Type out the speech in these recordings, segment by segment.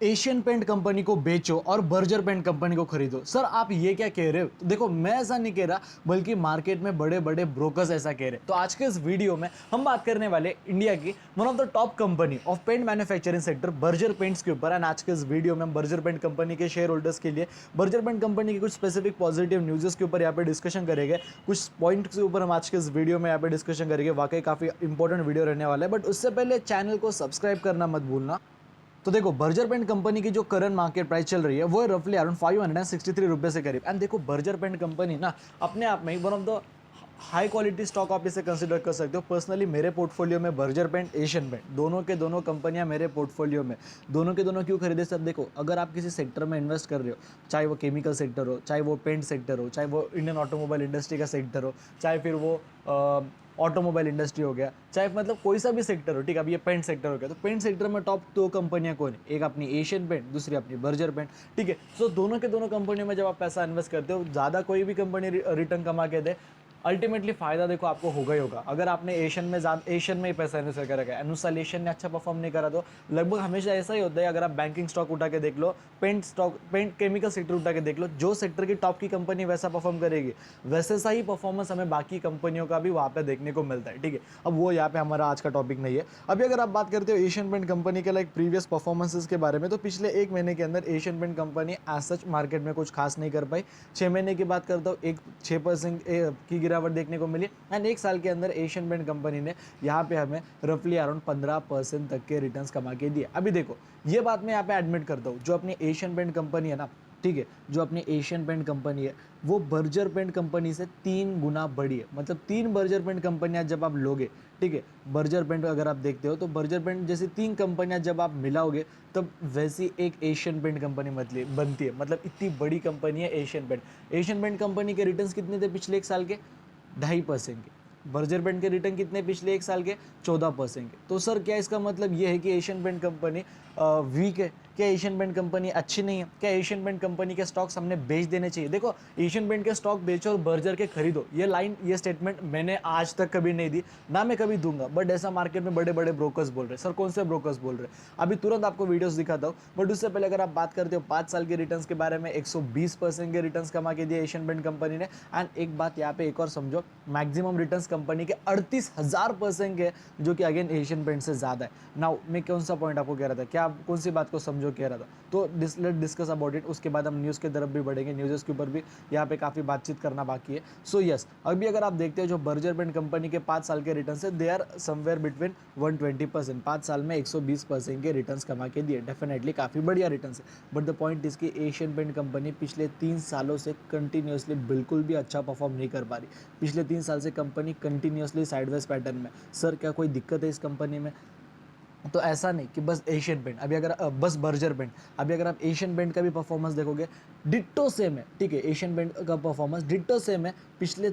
Asian paint company को बेचो और बर्जर पेंट कंपनी को खरीदो। सर आप ये क्या कह रहे हो? तो देखो, मैं ऐसा नहीं कह रहा, बल्कि मार्केट में बड़े बड़े ब्रोकर्स ऐसा कह रहे हैं। तो आज के इस वीडियो में हम बात करने वाले इंडिया की one of the top company of paint manufacturing sector Berger paints के ऊपर। एंड आज के इस वीडियो में हम बर्जर पेंट कंपनी के शेयर होल्डर्स के लिए बर्जर पेंट कंपनी की कुछ स्पेसिफिक पॉजिटिव न्यूज़ के ऊपर यहाँ पे डिस्कशन करेंगे। कुछ पॉइंट्स के ऊपर हम आज के इस वीडियो में यहाँ पे डिस्कशन करेंगे। वाकई काफ़ी इंपॉर्टेंट वीडियो रहने वाला है, बट उससे पहले चैनल को सब्सक्राइब करना मत भूलना। तो देखो, बर्जर पेंट कंपनी की जो करंट मार्केट प्राइस चल रही है वो है रफली अराउंड 563 रुपये से करीब। एंड देखो, बर्जर पेंट कंपनी ना अपने आप में ही one of the high quality stock आप इसे कंसिडर कर सकते हो। पर्सनली मेरे पोर्टफोलियो में बर्जर पेंट, एशियन पेंट, दोनों के दोनों कंपनियां मेरे पोर्टफोलियो में। दोनों के दोनों क्यों खरीदे सर? देखो, अगर आप किसी सेक्टर में इन्वेस्ट कर रहे हो, चाहे वो केमिकल सेक्टर हो, चाहे वो पेंट सेक्टर हो, चाहे वो इंडियन ऑटोमोबाइल इंडस्ट्री का सेक्टर हो, चाहे फिर वो ऑटोमोबाइल इंडस्ट्री हो गया, चाहे मतलब कोई सा भी सेक्टर हो, ठीक है। अब ये पेंट सेक्टर हो गया, तो पेंट सेक्टर में टॉप दो कंपनियां कौन है? एक अपनी एशियन पेंट, दूसरी अपनी बर्जर पेंट, ठीक है। सो दोनों के दोनों कंपनियों में जब आप पैसा इन्वेस्ट करते हो, ज़्यादा कोई भी कंपनी रिटर्न कमा के दे, अल्टीमेटली फायदा देखो आपको होगा ही होगा। अगर आपने एशियन में ही पैसा इन्वेस्ट कर रखा है, अनुसार एशियन ने अच्छा परफॉर्म नहीं करा, तो लगभग हमेशा ऐसा ही होता है। अगर आप बैंकिंग स्टॉक उठा के देख लो, पेंट केमिकल सेक्टर उठा के देख लो, जो सेक्टर की टॉप की कंपनी वैसा परफॉर्म करेगी, वैसे सा ही परफॉर्मेंस हमें बाकी कंपनियों का भी वहाँ पे देखने को मिलता है, ठीक है। अब वो यहाँ पे हमारा आज का टॉपिक नहीं है। अभी अगर आप बात करते हो एशियन पेंट कंपनी के लाइक प्रीवियस परफॉर्मेंसेस के बारे में, तो पिछले एक महीने के अंदर Asian paint company as such market में कुछ खास नहीं कर पाई। 6 महीने की बात करता हूँ, 6% की गिरावट देखने को मिली। एंड एक साल के अंदर एशियन पेंट कंपनी ने यहाँ पे हमें रफली अराउंड 15% तक के रिटर्न्स कमा के दिए। अभी देखो, ये बात मैं यहाँ पे एडमिट करता हूँ, जो अपनी एशियन पेंट कंपनी है ना, ठीक है, जो अपनी एशियन पेंट कंपनी है वो बर्जर पेंट कंपनी से 3 गुना बड़ी है। मतलब 3 बर्जर पेंट कंपनियां जब आप लोगे, ठीक है, बर्जर पेंट अगर आप देखते हो तो बर्जर पेंट जैसी 3 कंपनियां जब आप मिलाओगे, तब वैसी एक एशियन पेंट कंपनी बनती है। मतलब इतनी बड़ी कंपनी है Asian paint. Asian paint company के रिटर्न्स कितने थे पिछले एक साल के? 2.5% के। बर्जर पेंट के रिटर्न कितने पिछले एक साल के? 14% के। तो सर क्या इसका मतलब ये है कि एशियन पेंट कंपनी वीक है? क्या एशियन पेंट कंपनी अच्छी नहीं है? क्या एशियन पेंट कंपनी के स्टॉक्स हमने बेच देने चाहिए? देखो, एशियन पेंट के स्टॉक बेचो और बर्जर के खरीदो, ये स्टेटमेंट मैंने आज तक कभी नहीं दी, ना मैं कभी दूंगा। बट ऐसा मार्केट में बड़े बड़े ब्रोकर्स बोल रहे हैं। सर कौन से ब्रोकर्स बोल रहे हैं? अभी तुरंत आपको वीडियोस दिखाता हूँ, बट उससे पहले अगर आप बात करते हो 5 साल के रिटर्न्स के बारे में, 120% के रिटर्न्स कमा के दिए एशियन पेंट कंपनी ने। एंड एक बात यहाँ पे एक और समझो, मैक्सिमम रिटर्न्स कंपनी के 38,000% के, जो कि अगेन एशियन पेंट से ज़्यादा है। नाउ मैं कौन सा पॉइंट आपको कह रहा था, क्या आप कौन सी बात को समझो कह रहा था? तो लेट डिस्कस अबाउट इट। उसके बाद हम न्यूज़ की तरफ भी बढ़ेंगे, न्यूज़ के ऊपर भी यहाँ पे काफ़ी बातचीत करना बाकी है। सो यस, अभी अगर आप देखते हो जो बर्जर पेंट कंपनी के 5 साल के रिटर्न है, दे आर समवेयर बिटवीन 120%। 5 साल में 120% के रिटर्न कमा के दिए, डेफिनेटली काफ़ी बढ़िया रिटर्न है। बट द पॉइंट इसकी एशियन पेंट कंपनी पिछले 3 सालों से कंटिन्यूसली बिल्कुल भी अच्छा परफॉर्म नहीं कर पा रही। पिछले 3 साल से कंपनी कंटिन्यूसली साइडवेज पैटर्न में। सर क्या कोई दिक्कत है इस कंपनी में? तो ऐसा नहीं कि बस एशियन पेंट, अभी अगर बस बर्जर पेंट, अभी अगर आप एशियन पेंट का भी परफॉर्मेंस देखोगे, डिट्टो सेम है, ठीक है। एशियन पेंट का परफॉर्मेंस डिट्टो सेम है। पिछले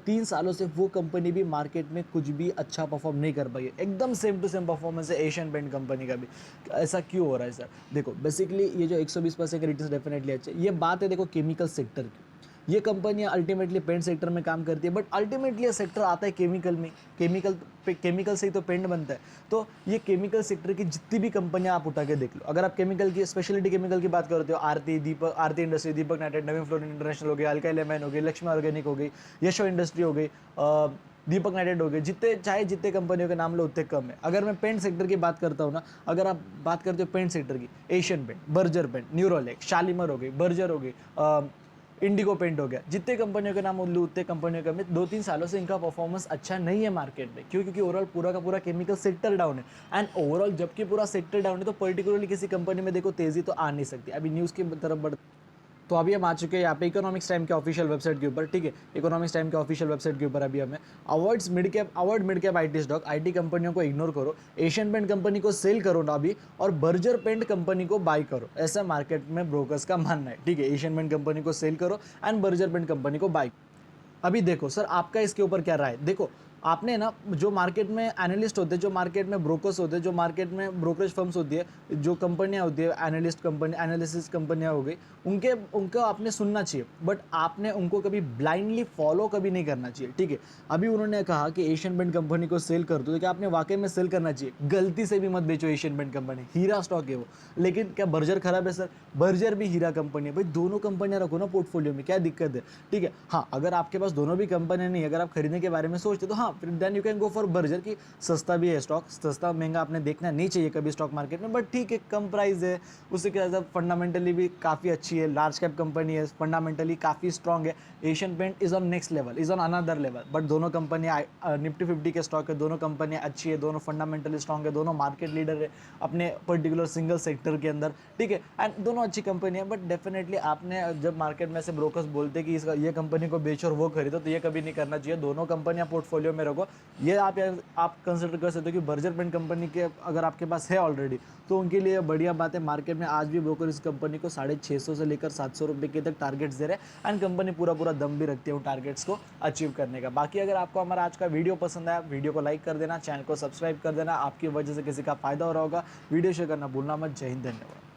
3 सालों से वो कंपनी भी मार्केट में कुछ भी अच्छा परफॉर्म नहीं कर पाई है। एकदम सेम टू सेम परफॉर्मेंस है एशियन पेंट कंपनी का भी। ऐसा क्यों हो रहा है सर? देखो, बेसिकली ये जो 120% के रिटर्न डेफिनेटली अच्छे, ये बात है देखो केमिकल सेक्टर की। ये कंपनियां अल्टीमेटली पेंट सेक्टर में काम करती है, बट अल्टीमेटली ये सेक्टर आता है केमिकल में। केमिकल से ही तो पेंट बनता है। तो ये केमिकल सेक्टर की जितनी भी कंपनियां आप उठा के देख लो, अगर आप केमिकल की स्पेशलिटी केमिकल की बात करते हो, आरती इंडस्ट्री, दीपक नाइट्रेट, नवीन फ्लोरिन इंटरनेशनल हो गई, अल्काइल एमाइन हो गई, लक्ष्मी ऑर्गेनिक हो गई, यशो इंडस्ट्री हो गई, दीपक नाइट्रेट हो गए, जितने कंपनियों के नाम लो उतने कम है। अगर मैं पेंट सेक्टर की बात करता हूँ ना, अगर आप बात करते हो पेंट सेक्टर की, एशियन पेंट, बर्जर पेंट, न्यूरोलेक, शालीमर हो गई, बर्जर हो गई, इंडिगो पेंट हो गया, जितने कंपनियों के नाम उल्लू उतने कंपनियों के में 2-3 सालों से इनका परफॉर्मेंस अच्छा नहीं है मार्केट में। क्यों? क्योंकि ओवरऑल पूरा का पूरा केमिकल सेक्टर डाउन है। एंड ओवरऑल जबकि पूरा सेक्टर डाउन है, तो पर्टिकुलरली किसी कंपनी में देखो तेजी तो आ नहीं सकती। अभी न्यूज़ की तरफ बढ़, तो अभी हम आ चुके हैं यहाँ पे इकोनॉमिक्स टाइम के ऑफिशियल वेबसाइट के ऊपर, ठीक है। इकोनॉमिक्स टाइम के ऑफिशियल वेबसाइट के ऊपर अभी हमें award mid cap IT stock, IT कंपनियों को इग्नोर करो, एशियन पेंट कंपनी को सेल करो ना अभी, और बर्जर पेंट कंपनी को बाय करो, ऐसा मार्केट में ब्रोकर्स का मानना है, ठीक है। एशियन पेंट कंपनी को सेल करो एंड बर्जर पेंट कंपनी को बाय। अभी देखो सर, आपका इसके ऊपर क्या राय है? देखो, आपने ना जो मार्केट में एनालिस्ट होते हैं, जो मार्केट में ब्रोकर्स होते हैं, जो मार्केट में ब्रोकरेज फर्म्स होती है, जो कंपनियां होती है, एनालिस्ट कंपनी, एनालिसिस कंपनियां हो गई, उनके उनको आपने सुनना चाहिए, बट आपने उनको कभी ब्लाइंडली फॉलो कभी नहीं करना चाहिए, ठीक है। अभी उन्होंने कहा कि एशियन पेंट कंपनी को सेल कर दो, तो क्या आपने वाकई में सेल करना चाहिए? गलती से भी मत बेचो एशियन पेंट कंपनी, हीरा स्टॉक है वो। लेकिन क्या बर्जर खराब है सर? बर्जर भी हीरा कंपनी है भाई, दोनों कंपनियां रखो ना पोर्टफोलियो में, क्या दिक्कत है? ठीक है, हाँ, अगर आपके पास दोनों भी कंपनियां नहीं, अगर आप खरीदने के बारे में सोचते तो हाँ, फिर then you can go for Berger की सस्ता भी है स्टॉक, सस्ता महंगा आपने देखना नहीं चाहिए कभी स्टॉक मार्केट में, बट ठीक है, कम प्राइस है, उससे क्या है, फंडामेंटली भी काफ़ी अच्छी है, लार्ज कैप कंपनी है, फंडामेंटली काफ़ी स्ट्रॉन्ग है। Asian paint is on next level, is on another level, but दोनों कंपनियां निफ्टी 50 के स्टॉक है, दोनों कंपनियां अच्छी है, दोनों फंडामेंटली स्ट्रॉन्ग है, दोनों मार्केट लीडर है अपने पर्टिकुलर सिंगल सेक्टर के अंदर, ठीक है, एंड दोनों अच्छी कंपनी है। बट डेफिनेटली आपने जब मार्केट में से ब्रोकर्स बोलते कि इसका ये कंपनी को बेचो और वो खरीदो, तो ये कभी नहीं करना चाहिए, दोनों कंपनियां पोर्टफोलियो में रखो। ये आप कंसिडर कर सकते हो कि बर्जर पेंट कंपनी के अगर आपके पास है ऑलरेडी, तो उनके लिए बढ़िया बात है। मार्केट में आज भी ब्रोकर इस कंपनी को 650 से लेकर 700 रुपये के तक टारगेट्स दे रहे हैं, एंड कंपनी पूरा दम भी रखती है उन टारगेट्स को अचीव करने का। बाकी अगर आपको हमारा आज का वीडियो पसंद आया, वीडियो को लाइक कर देना, चैनल को सब्सक्राइब कर देना, आपकी वजह से किसी का फायदा हो रहा होगा, वीडियो शेयर करना भूलना मत। जय हिंद, धन्यवाद।